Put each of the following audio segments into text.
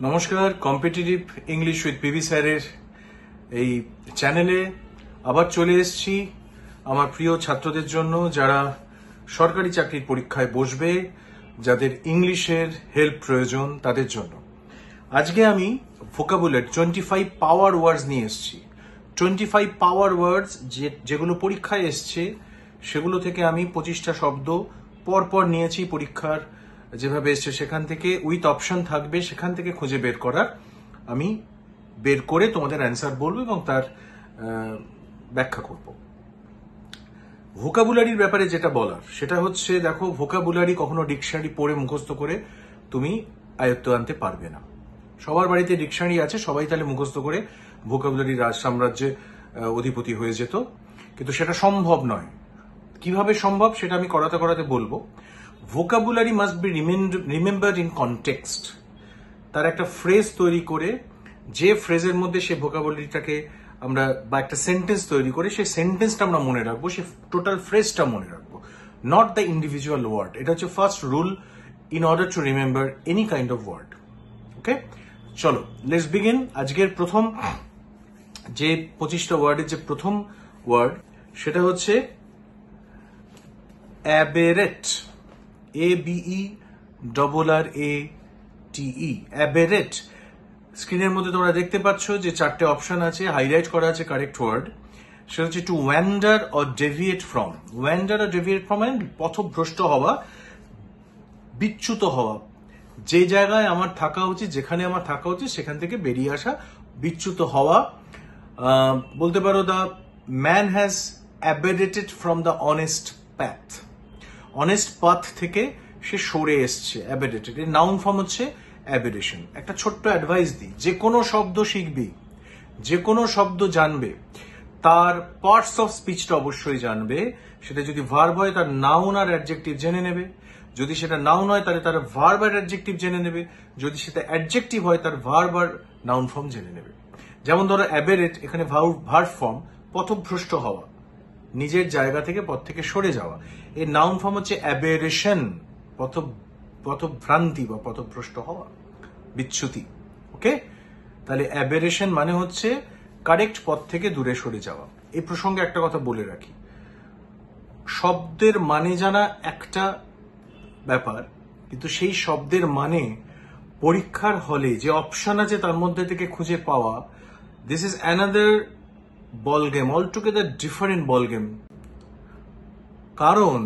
নমস্কার, competitive English with PV স্যারের এই চ্যানেলে আবার চলে এসেছি আমার প্রিয় ছাত্রদের জন্য, যারা সরকারি চাকরির পরীক্ষায় বসবে, যাদের ইংলিশের হেল্প প্রয়োজন তাদের জন্য। আজকে আমি ভোকাবুলারি 25 পাওয়ার ওয়ার্ডস নিয়ে এসেছি। 25 পাওয়ার ওয়ার্ডস যেগুলো পরীক্ষায় এসছে সেগুলো থেকে আমি 25টা শব্দ পরপর নিয়েছি, পরীক্ষার যেভাবে এসছে সেখান থেকে উইথ অপশন থাকবে, সেখান থেকে খুঁজে বের করার, আমি বের করে তোমাদের অ্যান্সার বলবো এবং তার ব্যাখ্যা করব। ভোকাবুলারির ব্যাপারে যেটা বলার সেটা হচ্ছে, দেখো, ভোকাবুলারি কখনো ডিকশনারি পড়ে মুখস্থ করে তুমি আয়ত্ত আনতে পারবে না। সবার বাড়িতে ডিকশনারি আছে, সবাই তাহলে মুখস্থ করে ভোকাবুলারি রাজ সাম্রাজ্যে অধিপতি হয়ে যেত, কিন্তু সেটা সম্ভব নয়। কিভাবে সম্ভব সেটা আমি করাতে করাতে বলবো। Vocabulary must be remembered in context. তার একটা ফ্রেজ তৈরি করে, যে ফ্রেজের মধ্যে সে ভোকাবুলারিটাকে আমরা, বা একটা সেন্টেন্স তৈরি করে সেই সেন্টেন্সটা আমরা মনে রাখবো, সে টোটাল ফ্রেজটা মনে রাখবো, নট দ্য ইন্ডিভিজুয়াল ওয়ার্ড। এটা হচ্ছে first rule in order to remember any kind of word. Okay, চলো লেটস বিগিন। আজকের প্রথম যে 25টা ওয়ার্ডের যে প্রথম ওয়ার্ড সেটা হচ্ছে অ্যাবেরেট। ABERRATE, অ্যাবেরেট। স্ক্রিনের মধ্যে তোমরা দেখতে পাচ্ছ যে 4টে অপশন আছে, হাইলাইট করা আছে কারেক্ট ওয়ার্ড। সেটা হচ্ছে to wander or deviate from. Wander or deviate from মানে পথভ্রষ্ট হওয়া, বিচ্যুত হওয়া। যে জায়গায় আমার থাকা উচিত, যেখানে আমার থাকা উচিত সেখান থেকে বেরিয়ে আসা, বিচ্যুত হওয়া। বলতে পারো the man has aberrated from the honest path. Honest path থেকে সে সরে এসছে, অ্যাবেরেটেড। এর নাউন ফর্ম হচ্ছে অ্যাবেরেশন। একটা ছোট্ট অ্যাডভাইস দিই, যে কোনো শব্দ শিখবি, যে কোনো শব্দ জানবে, তার পার্টস অফ স্পিচটা অবশ্যই জানবে। সেটা যদি ভার্ব হয় তার নাউন আর অ্যাডজেক্টিভ জেনে নেবে, যদি সেটা নাউন হয় তাহলে তার ভার্ব আর অ্যাডজেক্টিভ জেনে নেবে, যদি সেটা অ্যাডজেক্টিভ হয় তার ভার্ব আর নাউন ফর্ম জেনে নেবে। যেমন ধরো অ্যাবেরেট, এখানে ভার্ব ফর্ম পথভ্রষ্ট হওয়া, নিজের জায়গা থেকে পথ থেকে সরে যাওয়া। এর নাউন ফর্ম হচ্ছে অ্যাবেরেশন, পথভ্রান্তি বা পথভ্রষ্ট হওয়া, বিচ্যুতি। ওকে, তাহলে অ্যাবেরেশন মানে হচ্ছে কারেক্ট পথ থেকে দূরে সরে যাওয়া। এই প্রসঙ্গে একটা কথা বলে রাখি, শব্দের মানে জানা একটা ব্যাপার, কিন্তু সেই শব্দের মানে পরীক্ষার হলে যে অপশন আছে তার মধ্যে থেকে খুঁজে পাওয়া, this is another ball game, altogether different ball game. কারণ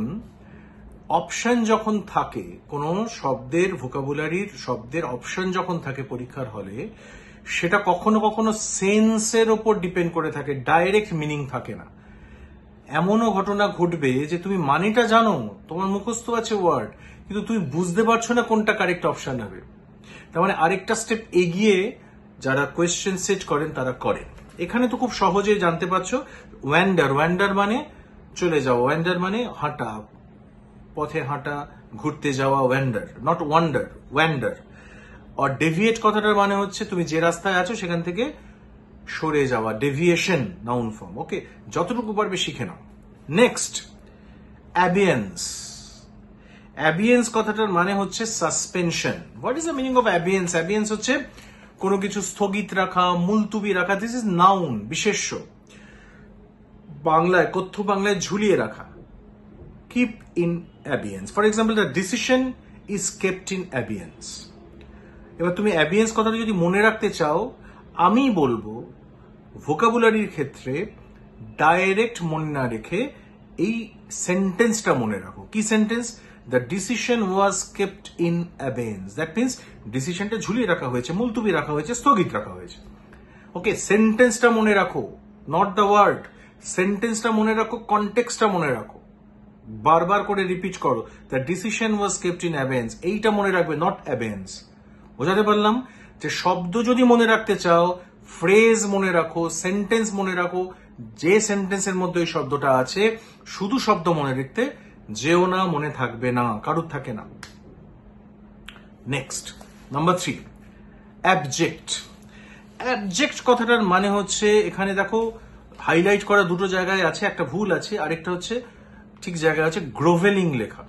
অপশন যখন থাকে, কোন শব্দের, ভোকাবুলারির শব্দের অপশন যখন থাকে পরীক্ষার হলে, সেটা কখনো কখনো সেন্সের ওপর ডিপেন্ড করে থাকে, ডাইরেক্ট মিনিং থাকে না। এমনও ঘটনা ঘটবে যে তুমি মানেটা জানো, তোমার মুখস্থ আছে ওয়ার্ড, কিন্তু তুমি বুঝতে পারছো না কোনটা কারেক্ট অপশন হবে। তার মানে আরেকটা স্টেপ এগিয়ে যারা কোয়েশ্চেন সেট করেন তারা করেন। এখানে তো খুব সহজে জানতে পারছো, ওয়ান্ডার, ওয়ান্ডার মানে চলে যাওয়া, ওয়ান্ডার মানে হাঁটা, পথে হাঁটা, ঘুরতে যাওয়া, ওয়ান্ডার, নট ওয়ান্ডার, ওয়ান্ডার। আর ডেভিয়েট কথাটার মানে হচ্ছে তুমি যে রাস্তায় আছো সেখান থেকে সরে যাওয়া, ডেভিয়েশন, নাউন ফর্ম। ওকে, যতটুকু পারবে শিখে নাও। নেক্সট, অ্যাবিয়েন্স। অ্যাবিয়েন্স কথাটার মানে হচ্ছে suspension. What is the meaning of অ্যাবিয়েন্স? অ্যাবিয়েন্স হচ্ছে কোনো কিছু স্থগিত রাখা, মুলতুবি রাখা। দিস ইজ নাউন, বিশেষ্য। বাংলায়, কথ্য বাংলায় ঝুলিয়ে রাখা, keep in abeyance. For example, the decision is kept in abeyance. এবার তুমি অ্যাবিয়েন্স কথাটা যদি মনে রাখতে চাও, আমি বলবো ভোকাবুলারির ক্ষেত্রে ডাইরেক্ট মনে না রেখে এই সেন্টেন্সটা মনে রাখো। কি sentence? The decision was kept in abeyance. That means ডিসিশনটা ঝুলিয়ে রাখা হয়েছে, মুলতুবি রাখা হয়েছে, স্থগিত রাখা হয়েছে। ওকে, সেন্টেন্সটা মনে রাখো, নট দ্য ওয়ার্ড। সেন্টেন্সটা মনে রাখো, কনটেক্সটটা মনে রাখো, বারবার করে রিপিট করো, the decision was kept in abeyance. এইটা মনে রাখবে, নট অ্যাবেয়েন্স। বোঝাতে পারলাম? যে শব্দ যদি মনে রাখতে চাও, ফ্রেজ মনে রাখো, সেন্টেন্স মনে রাখো, যে সেন্টেন্সের মধ্যে ওই শব্দটা আছে, শুধু শব্দ মনে রাখতে যেও না, মনে থাকবে না, কারুর থাকে না। Next, number 3, object. অ্যাবজেক্ট কথাটার মানে হচ্ছে, এখানে দেখো হাইলাইট করা দুটো জায়গায় আছে, একটা ভুল আছে, আরেকটা হচ্ছে ঠিক জায়গায় আছে গ্রোভেলিং লেখা।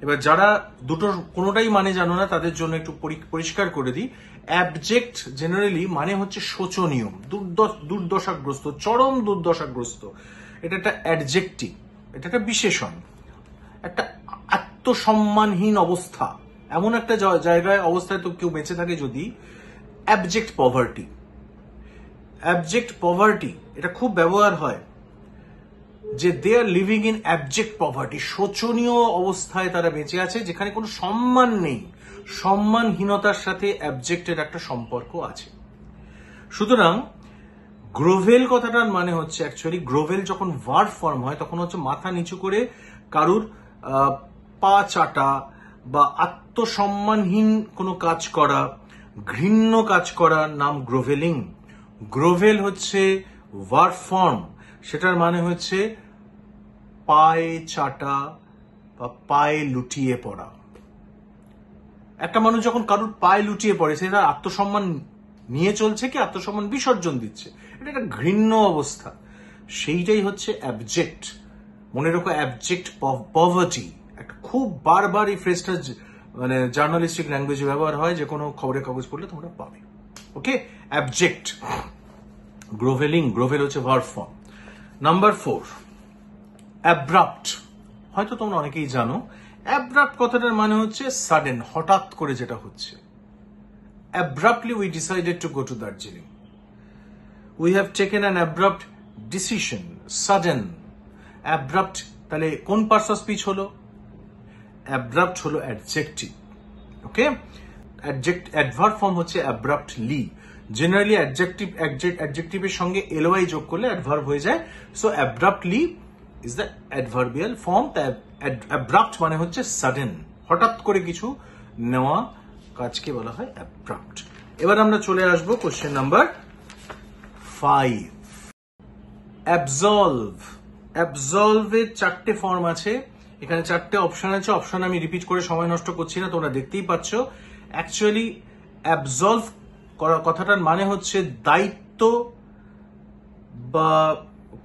এবার যারা দুটোর কোনোটাই মানে জানো না তাদের জন্য একটু পরিষ্কার করে দিই। অ্যাবজেক্ট জেনারেলি মানে হচ্ছে শোচনীয়, দুর্দশাগ্রস্ত, চরম দুর্দশাগ্রস্ত। এটা একটা অ্যাডজেক্টিভ, এটা একটা বিশেষণ, একটা আত্মসম্মানহীন অবস্থা, এমন একটা জায়গায় অবস্থায় তো কেউ বেঁচে থাকে যদি, অ্যাবজেক্ট পভার্টি। অ্যাবজেক্ট পভার্টি এটা খুব ব্যবহার হয়, যে দে আর লিভিং ইন অ্যাবজেক্ট পভার্টি, শোচনীয় অবস্থায় তারা বেঁচে আছে, যেখানে কোনো সম্মান নেই। সম্মানহীনতার সাথে অ্যাবজেক্টের একটা সম্পর্ক আছে। সুতরাং গ্রোভেল কথাটার মানে হচ্ছে, অ্যাকচুয়ালি গ্রোভেল যখন ভার্ব ফর্ম হয় তখন হচ্ছে মাথা নিচু করে কারুর পা চাটা বা আত্মসম্মানহীন কোনো কাজ করা, ঘৃণ্য কাজ করা নাম গ্রোভেলিং। গ্রোভেল হচ্ছে ভার্ব ফর্ম, সেটার মানে হচ্ছে পায়ে চাটা বা পায়ে লুটিয়ে পড়া। একটা মানুষ যখন কারুর পায়ে লুটিয়ে পড়ে, সে তার আত্মসম্মান নিয়ে চলছে কি আত্মসম্মান বিসর্জন দিচ্ছে, এটা একটা ঘৃণ্য অবস্থা। সেইটাই হচ্ছে অ্যাবজেক্ট। মনে রাখো, অ্যাবজেক্ট পভার্টি একটা খুব বারবার এই ফ্রেজটা মানে জার্নালিস্টিক ল্যাঙ্গুয়েজে ব্যবহার হয়, যে কোনো খবরের কাগজ পড়লে তোমরা পাবে। ওকে, অ্যাবজেক্ট। গ্রোভেলিং, গ্রোভেল হচ্ছে ভার্ব ফর্ম। Number 4, abrupt. হয়তো তোমরা অনেকেই জানো, অ্যাব্রাপ্ট কথাটার মানে হচ্ছে সাডেন, হঠাৎ করে যেটা হচ্ছে। Abruptly we decided to go to Darjeeling. We have taken an abrupt decision, sudden. Abrupt তাহলে কোন পার্টস অফ স্পিচ হলো? Abrupt হলো adjective. ওকে, অ্যাডভার্ব ফর্ম হচ্ছে abruptly. জেনারেলি অ্যাডজেক্টিভের সঙ্গে ly যোগ করলে অ্যাডভার্ব হয়ে যায়। So abruptly is the adverbial form. abrupt মানে হচ্ছে sudden, হঠাৎ করে কিছু নেওয়া কাজকে বলা হয় অ্যাব্রাপ্ট। এবার আমরা চলে আসবো কোশ্চেন নাম্বার 5, অ্যাবসলভ। অ্যাবসলভের 4টে ফর্ম আছে, এখানে 4টে অপশন আছে। অপশন আমি রিপিট করে সময় নষ্ট করছি না, তোমরা দেখতেই পাচ্ছ। অ্যাকচুয়ালি অ্যাবসলভ করার কথাটার মানে হচ্ছে দায়িত্ব বা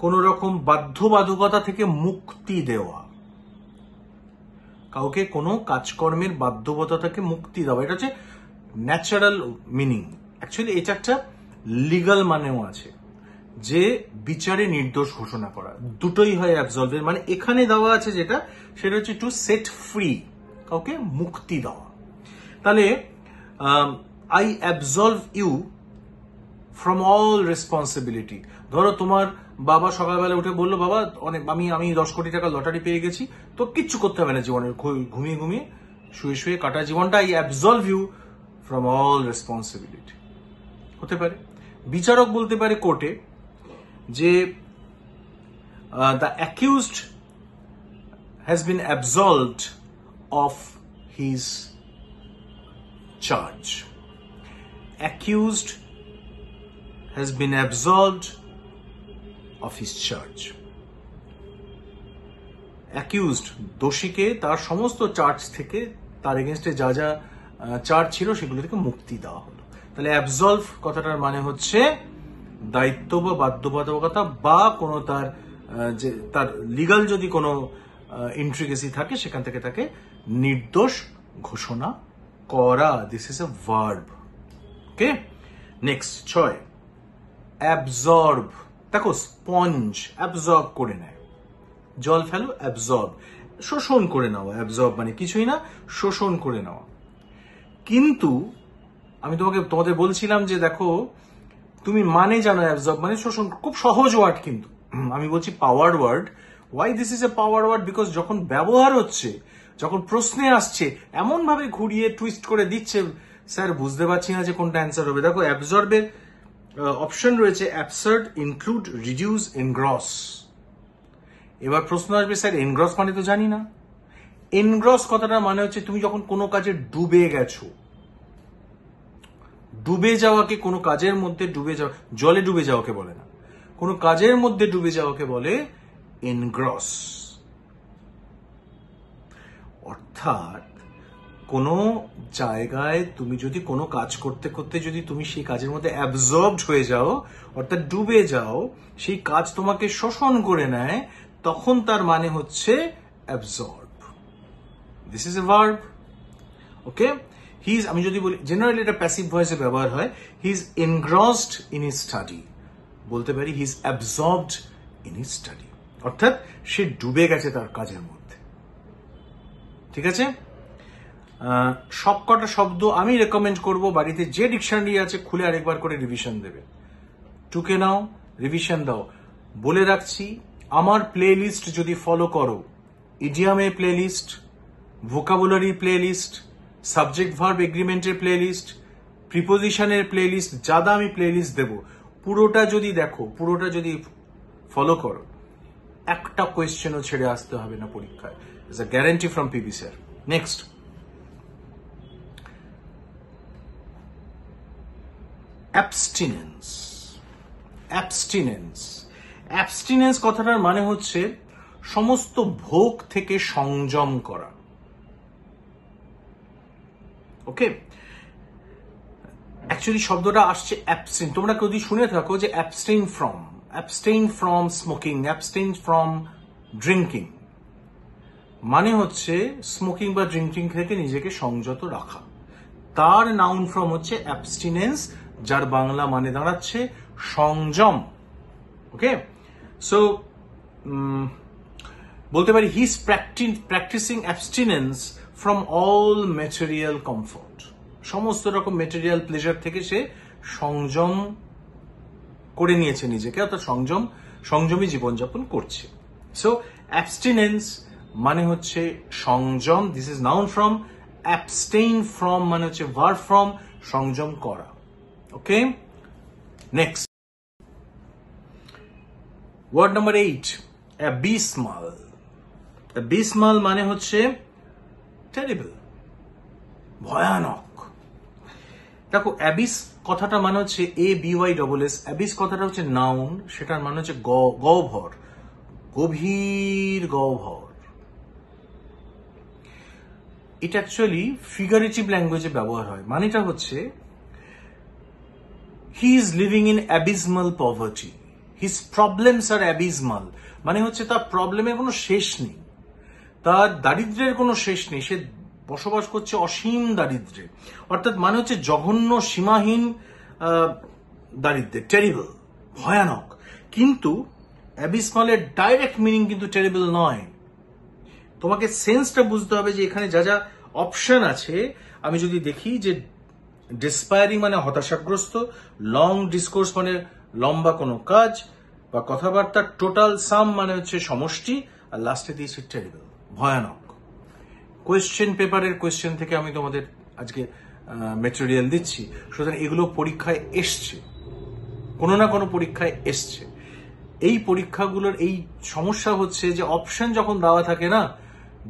কোন রকম বাধ্যবাধকতা থেকে মুক্তি দেওয়া, কাউকে কোনো কাজকর্মের বাধ্যবাধকতা থেকে মুক্তি দেওয়া। এটা হচ্ছে ন্যাচারাল মিনিং। অ্যাকচুয়ালি এটা একটা লিগাল মানেও আছে, যে বিচারে নির্দোষ ঘোষণা করা। দুটোই হয় অ্যাবসলভের মানে। এখানে দেওয়া আছে যেটা, সেটা হচ্ছে টু সেট ফ্রি, কাউকে মুক্তি দেওয়া। তাহলে I absolve you from all responsibility. ধরো তোমার বাবা সকালবেলা উঠে বললো, বাবা আমি 10 কোটি টাকা লটারি পেয়ে গেছি, তো কিচ্ছু করতে হবে না জীবনের, ঘুমিয়ে ঘুমিয়ে শুয়ে শুয়ে কাটা জীবনটা। I absolve you from all responsibility হতে পারে। বিচারক বলতে পারে কোর্টে যে the accused has been absolved of his charge. Accused has been absolved of his charge. Accused দোষীকে তার সমস্ত চার্জ থেকে, তার এগেইনস্টে যা যা চার্জ ছিল সেগুলো থেকে মুক্তি দেওয়া হলো। তাহলে অ্যাবসলভ কথাটার মানে হচ্ছে দায়িত্ব বা বাধ্যবাধকতা বা কোনো তার লিগাল যদি কোনো ইন্ট্রিগেসি থাকে সেখান থেকে তাকে নির্দোষ ঘোষণা করা। This is a verb. Okay, next 6, absorb. দেখো, স্পঞ্জ অ্যাবজর্ব করে নেয়, জল ফেলো, অ্যাবজর্ব শোষণ করে নেওয়া। অ্যাবজর্ব মানে কিছুই না, শোষণ করে নেওয়া। কিন্তু আমি তোমাদের বলছিলাম যে দেখো, তুমি মানে জানো অ্যাবজর্ব মানে শোষণ, খুব সহজ ওয়ার্ড, কিন্তু আমি বলছি power word. Why this is a power word? Because যখন ব্যবহার হচ্ছে, যখন প্রশ্নে আসছে, এমন ভাবে ঘুরিয়ে টুইস্ট করে দিচ্ছে, স্যার বুঝতে পারছি না যে কোনটা অ্যান্সার হবে। দেখো, অ্যাবজর্বের অপশন রয়েছে অ্যাবসার্ড, ইনক্লুড, রিডিউস, এনগ্রস। এবার প্রশ্ন আসবে, স্যার এনগ্রস মানে তো জানি না। এনগ্রস কথাটা মানে হচ্ছে তুমি যখন কোনো কাজে ডুবে গেছো। ডুবে যাওয়াকে, কোনো কাজের মধ্যে ডুবে যাওয়া, জলে ডুবে যাওয়াকে বলে না, কোনো কাজের মধ্যে ডুবে যাওয়াকে বলে এনগ্রস। অর্থাৎ কোনো জায়গায় তুমি যদি কোনো কাজ করতে করতে যদি তুমি সেই কাজের মধ্যে অ্যাবজর্বড হয়ে যাও, অর্থাৎ ডুবে যাও, সেই কাজ তোমাকে শোষণ করে নেয়, তখন তার মানে হচ্ছে absorb. This is a verb. Okay, he is, আমি যদি বলি জেনারেলি এটা প্যাসিভ ভয়েসে ব্যবহার হয়, he is engrossed in his study, বলতে পারি he is absorbed in his study, অর্থাৎ সে ডুবে গেছে তার কাজের মধ্যে। ঠিক আছে, সবকটা শব্দ আমি রেকমেন্ড করব বাড়িতে যে ডিকশনারি আছে খুলে আরেকবার করে রিভিশন দেবে, টুকে নাও, রিভিশন দাও। বলে রাখছি, আমার প্লে লিস্ট যদি ফলো করো, ইডিয়ামের playlist, vocabulary playlist, subject verb এগ্রিমেন্টের প্লে লিস্ট, প্রিপোজিশনের প্লে লিস্ট, যাদা আমি প্লে লিস্ট দেবো, পুরোটা যদি দেখো, পুরোটা যদি ফলো করো, একটা কোয়েশ্চেনও ছেড়ে আসতে হবে না পরীক্ষায়। It's a guarantee from PB sir. Next, অ্যাবস্টিনেন্স। অ্যাবস্টিনেন্স, অ্যাবস্টিনেন্স কথাটার মানে হচ্ছে সমস্ত ভোগ থেকে সংযম করা। ওকে, অ্যাকচুয়ালি শব্দটা আসছে অ্যাবস্টেইন। তোমরা যদি শুনে থাকো যে abstain from smoking, abstain from drinking, মানে হচ্ছে স্মোকিং বা ড্রিঙ্কিং থেকে নিজেকে সংযত রাখা। তার নাউন ফর্ম হচ্ছে অ্যাবস্টিনেন্স, যার বাংলা মানে দাঁড়াচ্ছে সংযম। ওকে, সো বলতে পারি he is practicing abstinence from all material comfort, সমস্ত রকম ম্যাটেরিয়াল প্লেজার থেকে সে সংযম করে নিয়েছে নিজেকে, অর্থাৎ সংযমী জীবনযাপন করছে। সো অ্যাবস্টিনেন্স মানে হচ্ছে সংযম, this is noun from. Abstain from মানে হচ্ছে ভার্ব ফ্রম, সংযম করা। ওকে, নেক্সট ওয়ার্ড নাম্বার 8, অ্যাবিসমাল। অ্যাবিসমাল মানে হচ্ছে টেরিবল, ভয়ানক। দেখো, অ্যাবিস কথাটা মানে হচ্ছে ABYSS, অ্যাবিস কথাটা হচ্ছে নাউন, সেটার মানে হচ্ছে গহ্বর, গভীর গহ্বর। এটা অ্যাকচুয়ালি ফিগারেটিভ ল্যাঙ্গুয়েজে ব্যবহার হয়, মানেটা হচ্ছে he is living in abysmal poverty, his problems are abysmal, মানে হচ্ছে তার প্রবলেমের কোনো শেষ নেই, তার দারিদ্র্যের কোনো শেষ নেই, সে বসবাস করছে অসীম দারিদ্র্যে, অর্থাৎ মানে হচ্ছে জঘন্য সীমাহীন দারিদ্র্যে, টেরিবল, ভয়ানক। কিন্তু অ্যাবিসমালের ডাইরেক্ট মিনিং কিন্তু টেরিবল নয়। তোমাকে সেন্সটা বুঝতে হবে যে এখানে যা যা অপশন আছে, আমি যদি দেখি যে ডিসপায়ারিং মানে হতাশাগ্রস্ত, লং ডিসকোর্স মানে লম্বা কোনো কাজ বা কথাবার্তা, টোটাল সাম মানে হচ্ছে সমষ্টি, আর লাস্টে দিয়েছি টেরিবল, ভয়ানক। কোয়েশ্চেন পেপারের কোয়েশ্চেন থেকে আমি তোমাদের আজকে ম্যাটেরিয়াল দিচ্ছি, সুতরাং এগুলো পরীক্ষায় এসছে, কোনো না কোনো পরীক্ষায় এসছে। এই পরীক্ষাগুলোর এই সমস্যা হচ্ছে যে অপশন যখন দেওয়া থাকে না,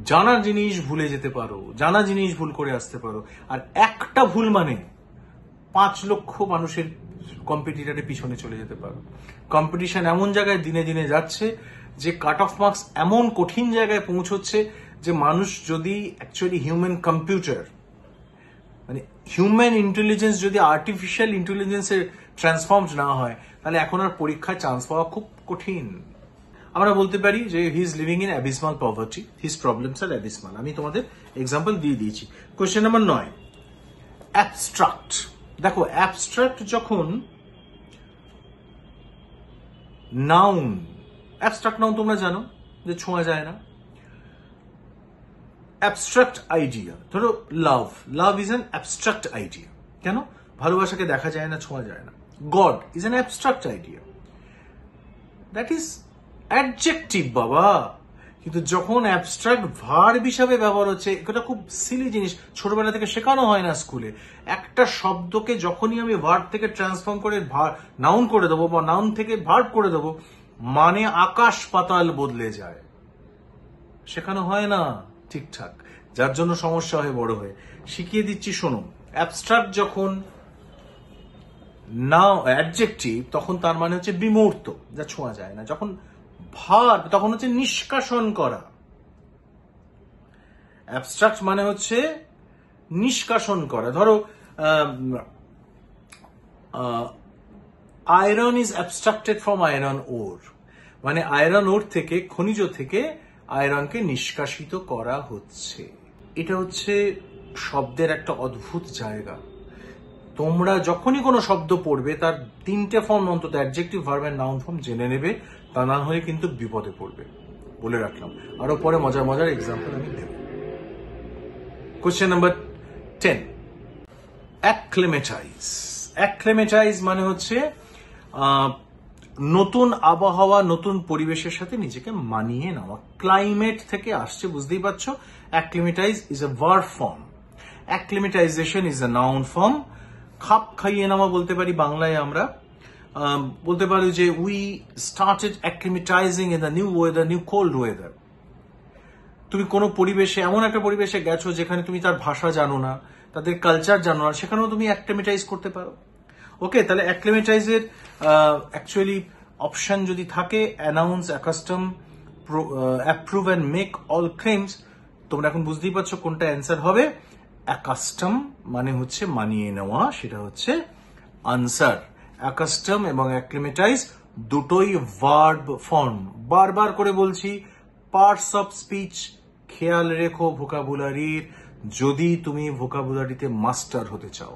জানা জিনিস ভুলে যেতে পারো, জানা জিনিস ভুল করে আসতে পারো, আর একটা ভুল মানে 5 লক্ষ মানুষের কম্পিটিটরের পিছনে চলে যেতে পারো। কম্পিটিশন এমন জায়গায় দিনে দিনে যাচ্ছে যে কাট অফ মার্কস এমন কঠিন জায়গায় পৌঁছচ্ছে যে মানুষ যদি অ্যাকচুয়ালি হিউম্যান কম্পিউটার, মানে হিউম্যান ইন্টেলিজেন্স যদি আর্টিফিশিয়াল ইন্টেলিজেন্সে ট্রান্সফর্ম না হয়, তাহলে এখন আর পরীক্ষায় চান্স পাওয়া খুব কঠিন। আমরা বলতে পারি যে he is living in abysmal poverty, his problems are abysmal. আমি তোমাদের এক্সাম্পল দিয়ে দিয়েছি। Question number 9, abstract. দেখো, অ্যাবস্ট্রাক্ট যখন নাউন, অ্যাবস্ট্রাক্ট নাউন তোমরা জানো যে ছোঁয়া যায় না। অ্যাবস্ট্রাক্ট আইডিয়া, ধরো love is an abstract idea. কেন? ভালোবাসাকে দেখা যায় না, ছোঁয়া যায় না। God is an abstract idea, that is adjective বাবা। কিন্তু যখন অ্যাবস্ট্রাক্ট ভার্ব হিসাবে ব্যবহার হচ্ছে, এটা খুব সিলি জিনিস, ছোটবেলা থেকে শেখানো হয় না স্কুলে। একটা শব্দকে যখনই আমি ভার্ব থেকে ট্রান্সফর্ম করে নাউন করে দেবো বা নাউন থেকে ভার্ব করে দেবো, মানে আকাশ পাতাল বদলে যায়, শেখানো হয় না ঠিকঠাক, যার জন্য সমস্যা হয় বড় হয়ে। শিখিয়ে দিচ্ছি, শোনো। অ্যাবস্ট্রাক্ট যখন নাও অ্যাডজেক্টিভ, তখন তার মানে হচ্ছে বিমূর্ত, যা ছোঁয়া যায় না। যখন ভার্ব, তখন হচ্ছে নিষ্কাশন করা। অ্যাবস্ট্রাক্ট মানে হচ্ছে নিষ্কাশন করা। ধরো, আয়রন ইজ অ্যাবস্ট্রাক্টেড ফ্রম আয়রন ওর, মানে আয়রন ওর থেকে, খনিজ থেকে আয়রনকে নিষ্কাশিত করা হচ্ছে। এটা হচ্ছে শব্দের একটা অদ্ভুত জায়গা। তোমরা যখনই কোনো শব্দ পড়বে তার 3টে ফর্ম অন্তত adjective, verb and noun form জেনে নেবে, তা না হলে কিন্তু বিপদে পড়বে, বলে রাখলাম। আরো পরে মজার মজার এক্সাম্পল আমি দেব। Question number 10, অ্যাক্লিমেটাইজ। অ্যাক্লিমেটাইজ মানে হচ্ছে নতুন আবহাওয়া, নতুন পরিবেশের সাথে নিজেকে মানিয়ে নেওয়া। ক্লাইমেট থেকে আসছে, বুঝতেই পারছো। Acclimatize is a verb form, acclimatization is a noun form. খাপ খাইয়ে নেওয়া বলতে পারি বাংলায় আমরা। বলতে পারি যে we started acclimatising in the new weather, new cold weather. তুমি কোনো পরিবেশে, এমন একটা পরিবেশে গেছো যেখানে তুমি তার ভাষা জানো না, তাদের কালচার জানো না, সেখানেও তুমি অ্যাক্লিমেটাইজ করতে পারো। ওকে, তাহলে অ্যাক্লিমেটাইজের অ্যাকচুয়ালি অপশন যদি থাকে announce, accustom, approve and make all claims, তোমরা এখন বুঝতেই পারছো কোনটা অ্যান্সার হবে। অ্যাকাস্টম মানে হচ্ছে মানিয়ে নেওয়া, সেটা হচ্ছে আনসার। অ্যাকাস্টম এবং অ্যাক্লিমেটাইজ দুটোই ভার্ব ফর্ম। বারবার করে বলছি, পার্টস অফ স্পিচ খেয়াল রেখো ভোকাবুলারির, যদি তুমি ভোকাবুলারিতে মাস্টার হতে চাও।